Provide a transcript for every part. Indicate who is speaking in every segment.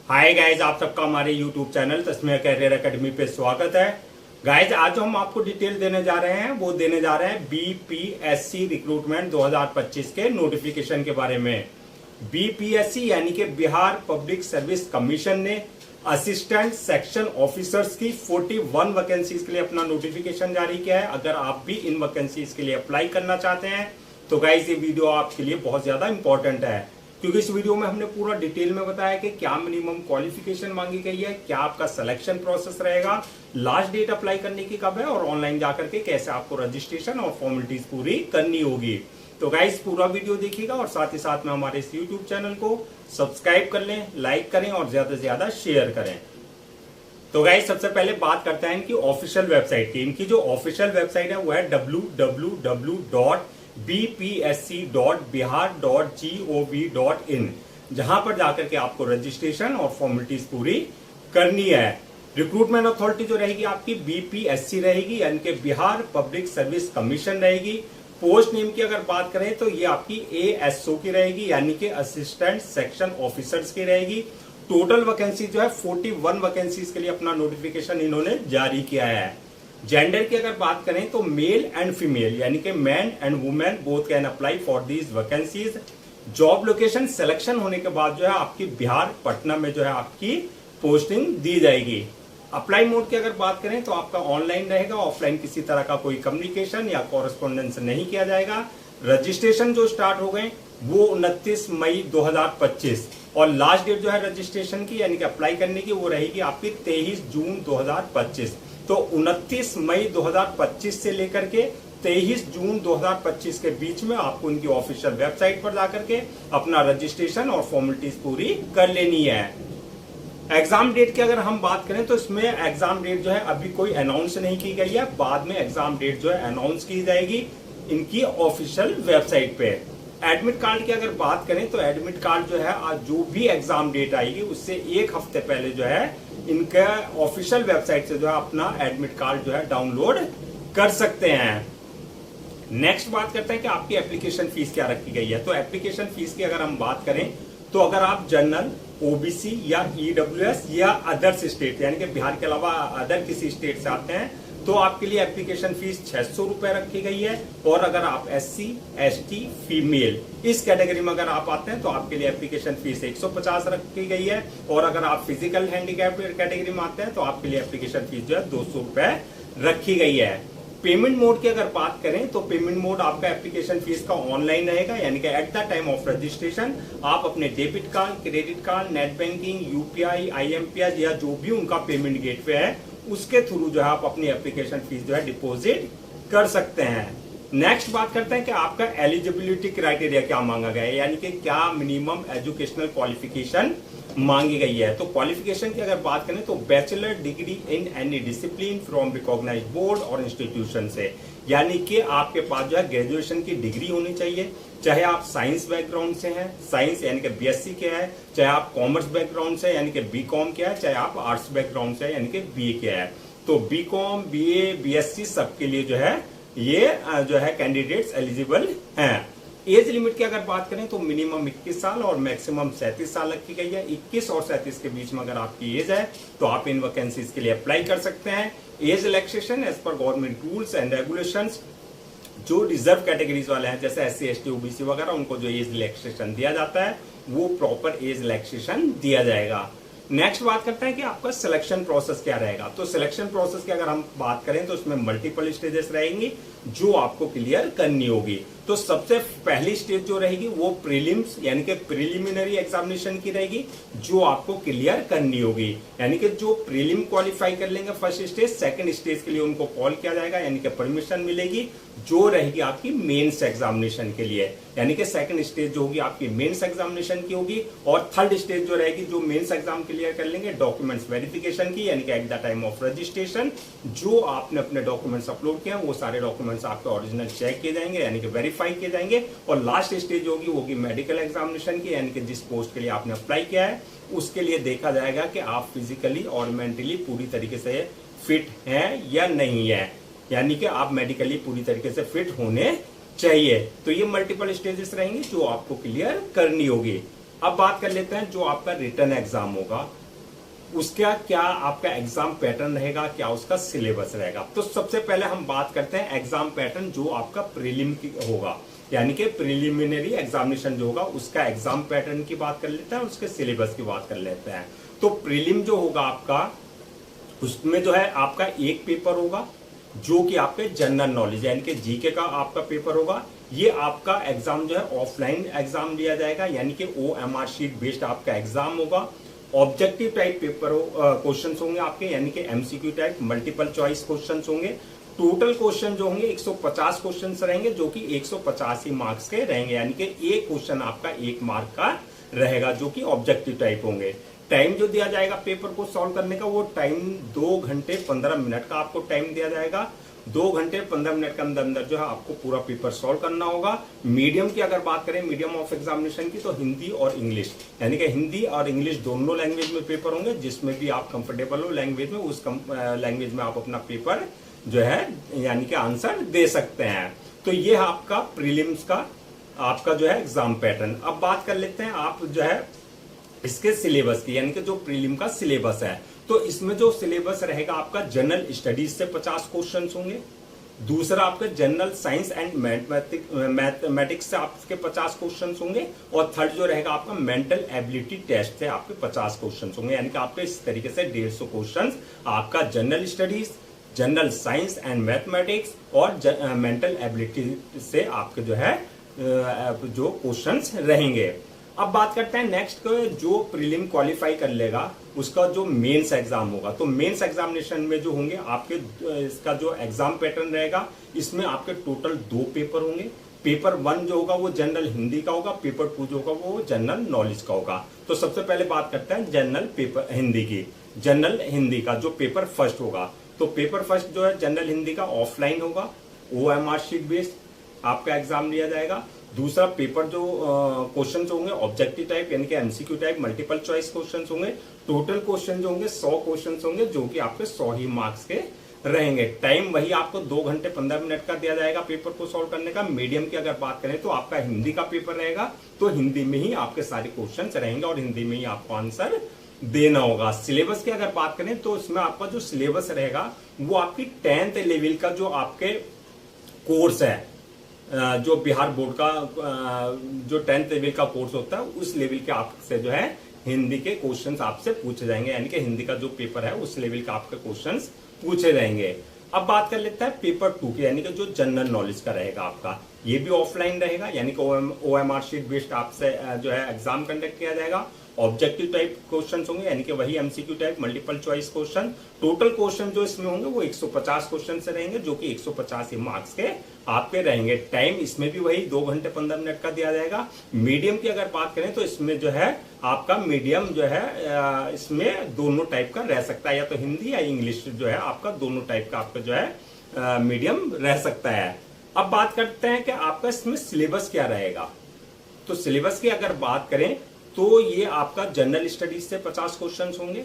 Speaker 1: Hi guys, आप सबका हमारे यूट्यूब चैनल तस्मीर कैरियर एकेडमी पे स्वागत है। गाइज, आज जो हम आपको डिटेल देने जा रहे हैं वो देने जा रहे हैं बीपीएससी रिक्रूटमेंट 2025 के नोटिफिकेशन के बारे में। बीपीएससी यानी कि बिहार पब्लिक सर्विस कमीशन ने असिस्टेंट सेक्शन ऑफिसर्स की 41 वैकेंसीज के लिए अपना नोटिफिकेशन जारी किया है। अगर आप भी इन वैकेंसीज के लिए अप्लाई करना चाहते हैं तो गाइज ये वीडियो आपके लिए बहुत ज्यादा इंपॉर्टेंट है, क्योंकि इस वीडियो में हमने पूरा डिटेल में बताया कि क्या मिनिमम क्वालिफिकेशन मांगी गई है, क्या आपका सिलेक्शन प्रोसेस रहेगा, लास्ट डेट अप्लाई करने की कब है और ऑनलाइन जाकर के कैसे आपको रजिस्ट्रेशन और फॉर्मेलिटीज पूरी करनी होगी। तो गाइस पूरा वीडियो देखिएगा और साथ ही साथ में हमारे इस यूट्यूब चैनल को सब्सक्राइब कर लें, लाइक करें और ज्यादा से ज्यादा शेयर करें। तो गाइस सबसे पहले बात करते हैं इनकी ऑफिशियल वेबसाइट की। इनकी जो ऑफिशियल वेबसाइट है वो है www.bpsc.bihar.gov.in, जहां पर जाकर के आपको रजिस्ट्रेशन और फॉर्मेलिटीज पूरी करनी है। रिक्रूटमेंट अथॉरिटी जो रहेगी आपकी बीपीएससी रहेगी, यानी कि बिहार पब्लिक सर्विस कमीशन रहेगी। पोस्ट नेम की अगर बात करें तो ये आपकी एएसओ की रहेगी, यानी कि असिस्टेंट सेक्शन ऑफिसर्स की रहेगी। टोटल वैकेंसी जो है 41 वैकेंसीज के लिए अपना नोटिफिकेशन इन्होंने जारी किया है। जेंडर की अगर बात करें तो मेल एंड फीमेल, यानी कि man and women both can apply for these vacancies. Job location selection होने के बाद जो है आपकी बिहार पटना में जो है आपकी पोस्टिंग दी जाएगी। अप्लाई मोड की अगर बात करें तो आपका ऑनलाइन रहेगा, ऑफलाइन किसी तरह का कोई कम्युनिकेशन या कॉरेस्पॉन्डेंस नहीं किया जाएगा। रजिस्ट्रेशन जो स्टार्ट हो गए वो 29 मई 2025 और लास्ट डेट जो है रजिस्ट्रेशन की यानी कि अप्लाई करने की वो रहेगी आपकी 23 जून 2025। तो 29 मई 2025 से लेकर के 23 जून 2025 के बीच में आपको इनकी ऑफिशियल वेबसाइट पर जाकर के अपना रजिस्ट्रेशन और फॉर्मेलिटीज पूरी कर लेनी है। एग्जाम डेट की अगर हम बात करें तो इसमें एग्जाम डेट जो है अभी कोई अनाउंस नहीं की गई है, बाद में एग्जाम डेट जो है अनाउंस की जाएगी इनकी ऑफिशियल वेबसाइट पे। एडमिट कार्ड की अगर बात करें तो एडमिट कार्ड जो है आज जो भी एग्जाम डेट आएगी उससे एक हफ्ते पहले जो है इनका ऑफिशियल वेबसाइट से जो है अपना एडमिट कार्ड जो है डाउनलोड कर सकते हैं। नेक्स्ट बात करते हैं कि आपकी एप्लीकेशन फीस क्या रखी गई है। तो एप्लीकेशन फीस की अगर हम बात करें तो अगर आप जनरल, ओबीसी या ईडब्ल्यूएस या अदर्स स्टेट यानी कि बिहार के अलावा अदर किसी स्टेट से आते हैं तो आपके लिए एप्लीकेशन फीस 600 रुपए रखी गई है। और अगर आप एससी, एसटी, फीमेल इस कैटेगरी में अगर आप आते हैं तो आपके लिए एप्लीकेशन फीस 150 रखी गई है। और अगर आप फिजिकल हैंडीकैप कैटेगरी में आते हैं तो आपके लिए एप्लीकेशन फीस जो है 200 रुपए रखी गई है। पेमेंट मोड की अगर बात करें तो पेमेंट मोड आपका एप्लीकेशन फीस का ऑनलाइन रहेगा, यानी कि at the time of registration आप अपने debit card, credit card, net banking, UPI, IMPS या जो भी उनका पेमेंट गेटवे है उसके थ्रू जो है आप अपनी एप्लीकेशन फीस जो है डिपॉजिट कर सकते हैं। नेक्स्ट बात करते हैं कि आपका एलिजिबिलिटी क्राइटेरिया क्या मांगा गया है, यानी कि क्या मिनिमम एजुकेशनल क्वालिफिकेशन मांगी गई है। तो क्वालिफिकेशन की अगर बात करें तो bachelor degree in any discipline from recognised board और इंस्टीट्यूशन से, यानी कि आपके पास जो है ग्रेजुएशन की डिग्री होनी चाहिए। चाहे आप साइंस बैकग्राउंड से हैं, साइंस यानी कि बीएससी के है, चाहे आप कॉमर्स बैकग्राउंड से यानी कि बीकॉम के है, चाहे आप आर्ट्स बैकग्राउंड से यानी कि बीए के है। तो बीकॉम, बीए, बीएससी सबके लिए जो है ये जो है कैंडिडेट्स एलिजिबल हैं। एज लिमिट की अगर बात करें तो मिनिमम 21 साल और मैक्सिमम 37 साल रखी गई है। 21 और 37 के बीच में अगर आपकी एज है तो आप इन वैकेंसीज के लिए अप्लाई कर सकते हैं। Age relaxation as per government rules and regulations, जो रिजर्व कैटेगरीज वाले हैं जैसे एससी, एसटी, ओबीसी वगैरह उनको जो एज रिलैक्सेशन दिया जाता है वो प्रॉपर एज रिलैक्सेशन दिया जाएगा। नेक्स्ट बात करते हैं कि आपका सिलेक्शन प्रोसेस क्या रहेगा। तो सिलेक्शन प्रोसेस की अगर हम बात करें तो उसमें मल्टीपल स्टेजेस रहेंगी जो आपको क्लियर करनी होगी। तो सबसे पहली स्टेज जो रहेगी वो प्रीलिम्स यानी कि प्रिलिमिनरी एग्जामिनेशन की रहेगी जो आपको क्लियर करनी होगी, यानी कि जो प्रीलिम क्वालिफाई कर लेंगे फर्स्ट स्टेज, सेकंड स्टेज के लिए उनको कॉल किया जाएगा यानी कि परमिशन मिलेगी जो रहेगी आपकी मेंस एग्जामिनेशन के लिए, यानी कि सेकंड स्टेज जो होगी आपकी मेंस एग्जामिनेशन की होगी। और थर्ड स्टेज जो रहेगी जो मेंस एग्जाम क्लियर कर लेंगे डॉक्यूमेंट्स वेरिफिकेशन की, यानी कि at the time of registration जो आपने अपने डॉक्यूमेंट्स अपलोड किए वो सारे डॉक्यूमेंट्स आपके ओरिजिनल चेक किए जाएंगे यानी कि वेरीफाई किए जाएंगे। और लास्ट स्टेज होगी वो होगी मेडिकल एग्जामिनेशन की, यानी कि जिस पोस्ट के लिए आपने अप्लाई किया है उसके लिए देखा जाएगा कि आप फिजिकली और मेंटली पूरी तरीके से फिट हैं या नहीं है, यानी कि आप मेडिकली पूरी तरीके से फिट होने चाहिए। तो ये मल्टीपल स्टेजेस रहेंगी जो आपको क्लियर करनी होगी। अब बात कर लेते हैं जो आपका रिटर्न एग्जाम होगा उसका क्या आपका एग्जाम पैटर्न रहेगा, क्या उसका सिलेबस रहेगा। तो सबसे पहले हम बात करते हैं एग्जाम पैटर्न जो आपका प्रीलिम की होगा, यानी कि प्रिलिमिनरी एग्जामिनेशन जो होगा उसका एग्जाम पैटर्न की बात कर लेते हैं, उसके सिलेबस की बात कर लेते हैं। तो प्रीलिम जो होगा आपका, उसमें जो है आपका एक पेपर होगा जो कि आपके जनरल नॉलेज यानी कि जीके का आपका पेपर होगा। ये आपका एग्जाम जो है ऑफलाइन एग्जाम लिया जाएगा, यानी कि OMR शीट बेस्ड आपका एग्जाम होगा। ऑब्जेक्टिव टाइप पेपर क्वेश्चंस होंगे आपके, यानी कि MCQ type multiple choice questions होंगे। टोटल क्वेश्चन जो होंगे 150 क्वेश्चंस रहेंगे जो कि 150 ही मार्क्स के रहेंगे, यानी कि एक क्वेश्चन आपका 1 मार्क का रहेगा जो कि ऑब्जेक्टिव टाइप होंगे। टाइम जो दिया जाएगा पेपर को सॉल्व करने का वो टाइम 2 घंटे 15 मिनट का आपको टाइम दिया जाएगा। 2 घंटे 15 मिनट के अंदर अंदर जो है आपको पूरा पेपर सॉल्व करना होगा। मीडियम की अगर बात करें, मीडियम ऑफ एग्जामिनेशन की, तो हिंदी और इंग्लिश, यानी कि हिंदी और इंग्लिश दोनों लैंग्वेज में पेपर होंगे। जिसमें भी आप कंफर्टेबल हो लैंग्वेज में, उस लैंग्वेज में आप अपना पेपर जो है यानी कि आंसर दे सकते हैं। तो ये है आपका प्रीलिम्स का आपका जो है एग्जाम पैटर्न। अब बात कर लेते हैं आप जो है इसके सिलेबस की, यानी कि जो प्रीलिम का सिलेबस है। तो इसमें जो सिलेबस रहेगा आपका जनरल स्टडीज से 50 क्वेश्चंस होंगे। दूसरा आपका जनरल साइंस एंड मैथमेटिक्स से आपके 50 क्वेश्चंस होंगे। और थर्ड जो रहेगा आपका मेंटल एबिलिटी टेस्ट से आपके 50 क्वेश्चंस होंगे, यानी कि आपके इस तरीके से 150 क्वेश्चंस आपका general studies, general science and mathematics और मेंटल एबिलिटी से आपके जो है जो क्वेश्चंस रहेंगे। अब बात करते हैं नेक्स्ट, जो प्रीलिम क्वालिफाई कर लेगा उसका जो मेंस एग्जाम होगा। तो मेंस एग्जामिनेशन में जो होंगे आपके इसका जो एग्जाम पैटर्न रहेगा, इसमें आपके टोटल 2 पेपर होंगे। पेपर 1 जो होगा वो जनरल हिंदी का होगा, पेपर 2 जो होगा वो जनरल नॉलेज का होगा। तो सबसे पहले बात करते हैं जनरल पेपर हिंदी की। जनरल हिंदी का जो पेपर फर्स्ट होगा, तो पेपर फर्स्ट जो है जनरल हिंदी का ऑफलाइन होगा, OMR शीट बेस्ड आपका एग्जाम लिया जाएगा। दूसरा पेपर जो क्वेश्चन होंगे ऑब्जेक्टिव टाइप, यानी कि MCQ type multiple choice question होंगे। टोटल क्वेश्चन जो होंगे 100 क्वेश्चन होंगे जो कि आपके 100 ही मार्क्स के रहेंगे। टाइम वही आपको 2 घंटे 15 मिनट का दिया जाएगा पेपर को सॉल्व करने का। मीडियम की अगर बात करें तो आपका हिंदी का पेपर रहेगा, तो हिंदी में ही आपके सारे क्वेश्चन रहेंगे और हिंदी में ही आपको आंसर देना होगा। सिलेबस की अगर बात करें तो इसमें आपका जो सिलेबस रहेगा वो आपकी 10th लेवल का जो आपके कोर्स है, जो बिहार बोर्ड का जो 10th लेवल का कोर्स होता है उस लेवल के आपसे जो है हिंदी के क्वेश्चंस आपसे पूछे जाएंगे, यानी कि हिंदी का जो पेपर है उस लेवल का आपके क्वेश्चंस पूछे जाएंगे। अब बात कर लेते हैं पेपर 2 की, यानी कि जो जनरल नॉलेज का रहेगा आपका, ये भी ऑफलाइन रहेगा, यानी कि OMR शीट बेस्ड आपसे जो है एग्जाम कंडक्ट किया जाएगा। ऑब्जेक्टिव टाइप क्वेश्चन होंगे, यानी कि वही MCQ type multiple choice question. Total question जो इसमें होंगे वो 150 क्वेश्चन से रहेंगे जो कि 150 ही मार्क्स के आपके रहेंगे। टाइम इसमें भी वही 2 घंटे 15 मिनट का दिया जाएगा। मीडियम की अगर बात करें तो इसमें जो है आपका मीडियम जो है इसमें दोनों टाइप का रह सकता है, या तो हिंदी या इंग्लिश जो है आपका दोनों टाइप का आपका जो है मीडियम रह सकता है। अब बात करते हैं कि आपका इसमें सिलेबस क्या रहेगा। तो सिलेबस की अगर बात करें तो ये आपका जनरल स्टडीज से 50 क्वेश्चंस होंगे।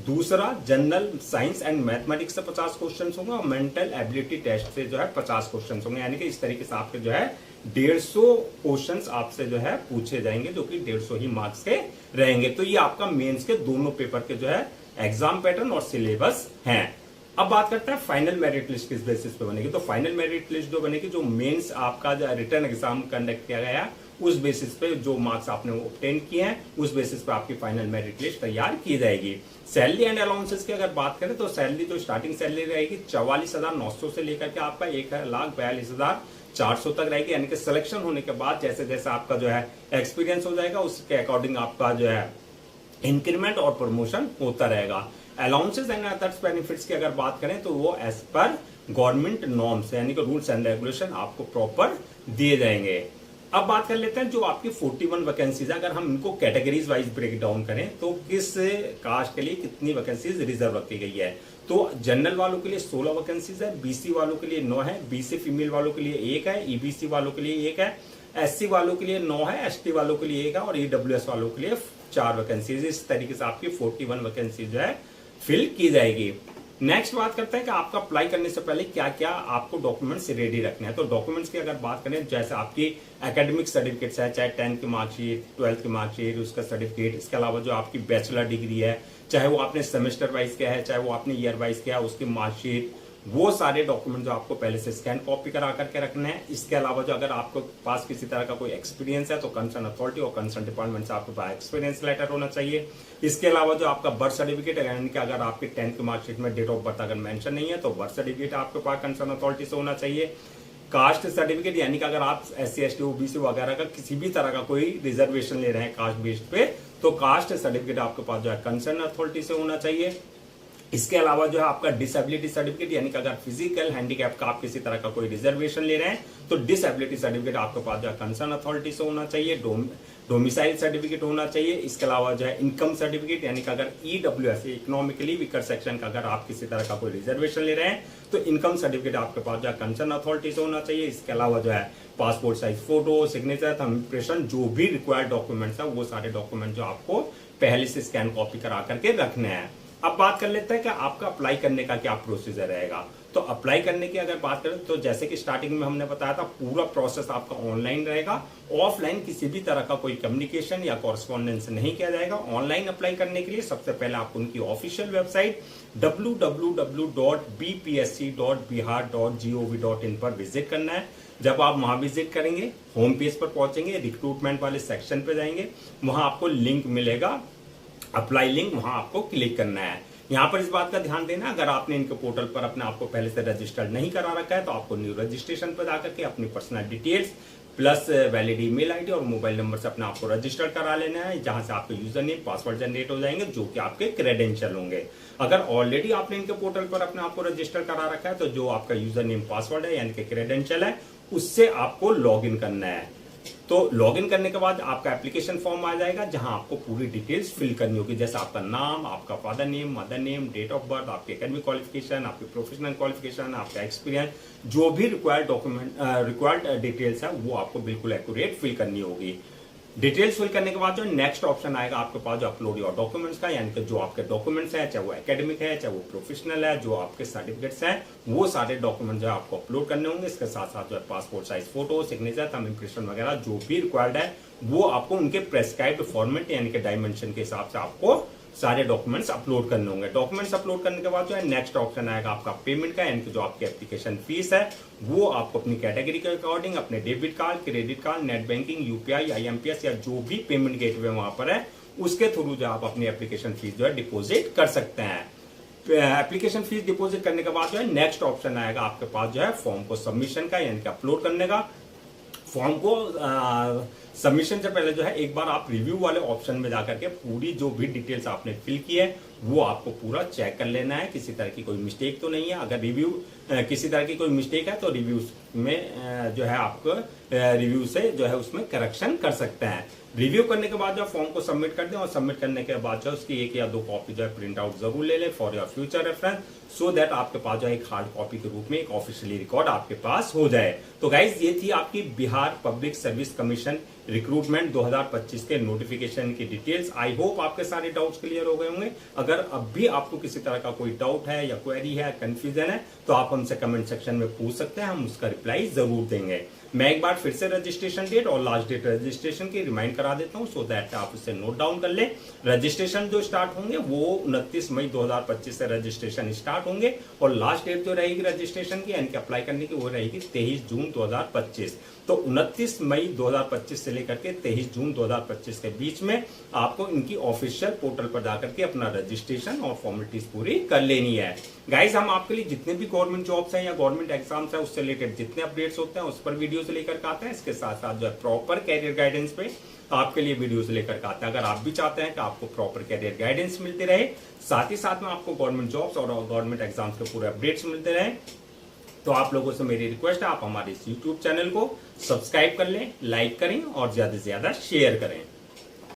Speaker 1: दूसरा जनरल साइंस एंड मैथमेटिक्स से 50 क्वेश्चंस होंगे और मेंटल एबिलिटी टेस्ट से जो है 50 क्वेश्चंस होंगे, यानी कि इस तरीके से आपके जो है 150 क्वेश्चंस आपसे जो है पूछे जाएंगे जो कि 150 ही मार्क्स के रहेंगे। तो ये आपका मेंस के दोनों पेपर के जो है एग्जाम पैटर्न और सिलेबस हैं। अब बात करते हैं फाइनल मेरिट लिस्ट किस बेसिस पे बनेगी। तो फाइनल मेरिट लिस्ट जो बनेगी, जो मेंस आपका जो रिटर्न एग्जाम कंडक्ट किया गया है उस बेसिस पे जो मार्क्स आपने ऑब्टेन किए हैं उस बेसिस पे आपकी फाइनल मेरिट लिस्ट तैयार की जाएगी। सैलरी एंड अलाउंसेस की अगर बात करें तो सैलरी जो स्टार्टिंग सैलरी रहेगी 44,900 से लेकर के आपका 1,42,400 तक रहेगी, यानी कि सिलेक्शन होने के बाद जैसे जैसे आपका जो है एक्सपीरियंस हो जाएगा उसके अकॉर्डिंग आपका जो है इंक्रीमेंट और प्रमोशन होता रहेगा। अलाउंसेस एंड अदर्स बेनिफिट्स की अगर बात करें तो वो एज पर गवर्नमेंट नॉर्म्स यानी कि रूल्स एंड रेगुलेशन आपको प्रॉपर दिए जाएंगे। अब बात कर लेते हैं जो आपकी 41 वैकेंसीज है, अगर हम इनको कैटेगरीज वाइज ब्रेक डाउन करें तो किस कास्ट के लिए कितनी वैकेंसीज रिजर्व रखी गई है। तो जनरल वालों के लिए 16 वैकेंसीज है, BC वालों के लिए 9 है, BC फीमेल वालों के लिए 1 है, EBC वालों के लिए 1 है, SC वालों के लिए 9 है, ST वालों के लिए 1 है और EWS वालों के लिए 4 वैकेंसीज। इस तरीके से आपकी 41 वैकेंसी जो है फिल की जाएगी। नेक्स्ट बात करते हैं कि आपका अप्लाई करने से पहले क्या क्या आपको डॉक्यूमेंट्स रेडी रखने हैं। तो डॉक्यूमेंट्स की अगर बात करें, जैसे आपकी एकेडमिक सर्टिफिकेट्स है, चाहे 10th की मार्कशीट, 12th की मार्कशीट, उसका सर्टिफिकेट, इसके अलावा जो आपकी बैचलर डिग्री है, चाहे वो आपने सेमेस्टर वाइज किया है, चाहे वो आपने ईयर वाइज किया है, उसकी मार्कशीट, वो सारे डॉक्यूमेंट जो आपको पहले से स्कैन कॉपी करा करके रखने हैं। इसके अलावा जो अगर आपको पास किसी तरह का कोई एक्सपीरियंस है तो कंसर्न अथॉरिटी और कंसर्न डिपार्टमेंट से आपके पास एक्सपीरियंस लेटर होना चाहिए। इसके अलावा जो आपका बर्थ सर्टिफिकेट है, यानी कि अगर आपके 10th की मार्कशीट में डेट ऑफ बर्थ अगर मेंशन नहीं है तो बर्थ सर्टिफिकेट आपके पास कंसर्न अथॉरिटी से होना चाहिए। कास्ट सर्टिफिकेट, यानी कि अगर आप SC ST OBC वगैरह का किसी भी तरह का कोई रिजर्वेशन ले रहे हैं कास्ट बेस्ड पे, तो कास्ट सर्टिफिकेट आपके पास जो है कंसर्न अथॉरिटी से होना चाहिए। इसके अलावा जो है आपका डिसेबिलिटी सर्टिफिकेट, यानी कि अगर फिजिकल हैंडीकैप का आप किसी तरह का कोई रिजर्वेशन ले रहे हैं तो डिसेबिलिटी सर्टिफिकेट आपके पास जो है कंसर्न अथॉरिटी से होना चाहिए। डोमिसाइल सर्टिफिकेट होना चाहिए। इसके अलावा जो है इनकम सर्टिफिकेट, यानी कि अगर EWS इकोनॉमिकली वीकर सेक्शन का अगर आप किसी तरह का कोई रिजर्वेशन ले रहे हैं तो इनकम सर्टिफिकेट आपके पास जो है कंसर्न अथॉरिटी से होना चाहिए। इसके अलावा जो है passport size photo, signature, thumb impression, जो भी रिक्वायर्ड डॉक्यूमेंट्स है वो सारे डॉक्यूमेंट जो आपको पहले से स्कैन कॉपी करा करके रखने हैं। अब बात कर लेते हैं कि आपका अप्लाई करने का क्या प्रोसीजर रहेगा। तो अप्लाई करने की अगर बात करें तो जैसे कि स्टार्टिंग में हमने बताया था, पूरा प्रोसेस आपका ऑनलाइन रहेगा। ऑफलाइन किसी भी तरह का कोई कम्युनिकेशन या कॉरेस्पॉन्डेंस नहीं किया जाएगा। ऑनलाइन अप्लाई करने के लिए सबसे पहले आप उनकी ऑफिशियल वेबसाइट www.bpsc.bihar.gov.in पर विजिट करना है। जब आप वहां विजिट करेंगे, होम पेज पर पहुंचेंगे, रिक्रूटमेंट वाले सेक्शन पे जाएंगे, वहां आपको लिंक मिलेगा, अप्लाई लिंक, वहां आपको क्लिक करना है। यहां पर इस बात का ध्यान देना, अगर आपने इनके पोर्टल पर अपने आपको पहले से रजिस्टर्ड नहीं करा रखा है तो आपको न्यू रजिस्ट्रेशन पर जाकर के अपनी personal details plus valid email ID और मोबाइल नंबर से अपने आपको रजिस्टर करा लेना है, जहां से आपके यूजर नेम पासवर्ड जनरेट हो जाएंगे जो कि आपके क्रेडेंशियल होंगे। अगर ऑलरेडी आपने इनके पोर्टल पर अपने आपको रजिस्टर करा रखा है तो जो आपका यूजर नेम पासवर्ड है यानी कि क्रेडेंशियल है, उससे आपको लॉग इन करना है। तो लॉगिन करने के बाद आपका एप्लीकेशन फॉर्म आ जाएगा जहां आपको पूरी डिटेल्स फिल करनी होगी, जैसे आपका नाम, आपका father name, mother name, date of birth, आपके एकेडमिक क्वालिफिकेशन, आपके प्रोफेशनल क्वालिफिकेशन, आपका एक्सपीरियंस, जो भी रिक्वायर्ड डिटेल्स है वो आपको बिल्कुल एक्यूरेट फिल करनी होगी। डिटेल्स फिल करने के बाद जो नेक्स्ट ऑप्शन आएगा आपके पास जो अपलोड योर डॉक्यूमेंट्स का, यानी कि जो आपके डॉक्यूमेंट्स है, चाहे वो एकेडमिक है, चाहे वो प्रोफेशनल है, जो आपके सर्टिफिकेट्स हैं, वो सारे डॉक्यूमेंट जो है आपको अपलोड करने होंगे। इसके साथ साथ जो है passport size photo, signature, thumb impression वगैरह जो भी रिक्वायर्ड है वो आपको उनके प्रेस्क्राइब्ड फॉर्मेट यानी कि डायमेंशन के हिसाब से आपको सारे डॉक्यूमेंट्स अपलोड करने होंगे। डॉक्यूमेंट्स अपलोड करने के बाद जो है नेक्स्ट ऑप्शन आएगा आपका पेमेंट का, यानी कि जो आपकी एप्लीकेशन फीस है वो आपको अपनी कैटेगरी के अकॉर्डिंग अपने debit card, credit card, net banking, UPI, IMPS या जो भी पेमेंट गेटवे वहां पर है उसके थ्रू जो आप अपनी एप्लीकेशन फीस जो है डिपोजिट कर सकते हैं। एप्लीकेशन फीस डिपोजिट करने के बाद जो है नेक्स्ट ऑप्शन आएगा आपके पास जो है फॉर्म को सबमिशन का, यानी कि अपलोड करने का। फॉर्म को सबमिशन से पहले जो है एक बार आप रिव्यू वाले ऑप्शन में जाकर के पूरी जो भी डिटेल्स आपने फिल की है वो आपको पूरा चेक कर लेना है, किसी तरह की कोई मिस्टेक तो नहीं है। अगर किसी तरह की कोई मिस्टेक है तो रिव्यू में जो है आपको रिव्यू से जो है उसमें करेक्शन कर सकते हैं। रिव्यू करने के बाद जो फॉर्म को सबमिट कर दें और सबमिट करने के बाद जो उसकी 1 या 2 कॉपी जो है प्रिंट आउट जरूर ले लें for your future reference, so that आपके पास जो है एक हार्ड कॉपी के रूप में एक ऑफिशियली रिकॉर्ड आपके पास हो जाए। तो गाइज ये थी आपकी Bihar public service commission recruitment 2025 के नोटिफिकेशन की डिटेल्स। आई होप आपके सारे डाउट्स क्लियर हो गए होंगे। अगर अब भी आपको किसी तरह का कोई डाउट है या क्वेरी है, कंफ्यूजन है, तो आप हमसे कमेंट सेक्शन में पूछ सकते हैं, हम उसका रिप्लाई जरूर देंगे। मैं एक बार फिर से रजिस्ट्रेशन डेट और लास्ट डेट रजिस्ट्रेशन की रिमाइंड करा देता हूं, सो दैट आप उसे नोट डाउन कर लें। रजिस्ट्रेशन जो स्टार्ट होंगे वो 29 मई 2025 से रजिस्ट्रेशन स्टार्ट होंगे और लास्ट डेट जो रहेगी रजिस्ट्रेशन की यानी कि अप्लाई करने की वो रहेगी 23 जून 2025। तो 29 मई 2025 से लेकर के 23 जून 2025 के बीच में आपको इनकी ऑफिशियल पोर्टल पर जाकर के अपना रजिस्ट्रेशन और फॉर्मेलिटीज पूरी कर लेनी है। गाइस, हम आपके लिए जितने भी गवर्नमेंट जॉब्स हैं या गवर्नमेंट एग्जाम्स हैं उससे रिलेटेड जितने अपडेट्स होते हैं उस पर वीडियोस लेकर के आते हैं। इसके साथ साथ जो है प्रॉपर कैरियर गाइडेंस पे आपके लिए वीडियोस लेकर के आते हैं। अगर आप भी चाहते हैं कि आपको प्रॉपर कैरियर गाइडेंस मिलती रहे, साथ ही साथ में आपको गवर्नमेंट जॉब्स और गवर्नमेंट एग्जाम्स के पूरे अपडेट्स मिलते रहे, तो आप लोगों से मेरी रिक्वेस्ट है आप हमारे इस YouTube चैनल को सब्सक्राइब कर लें, लाइक करें और ज्यादा से ज्यादा शेयर करें।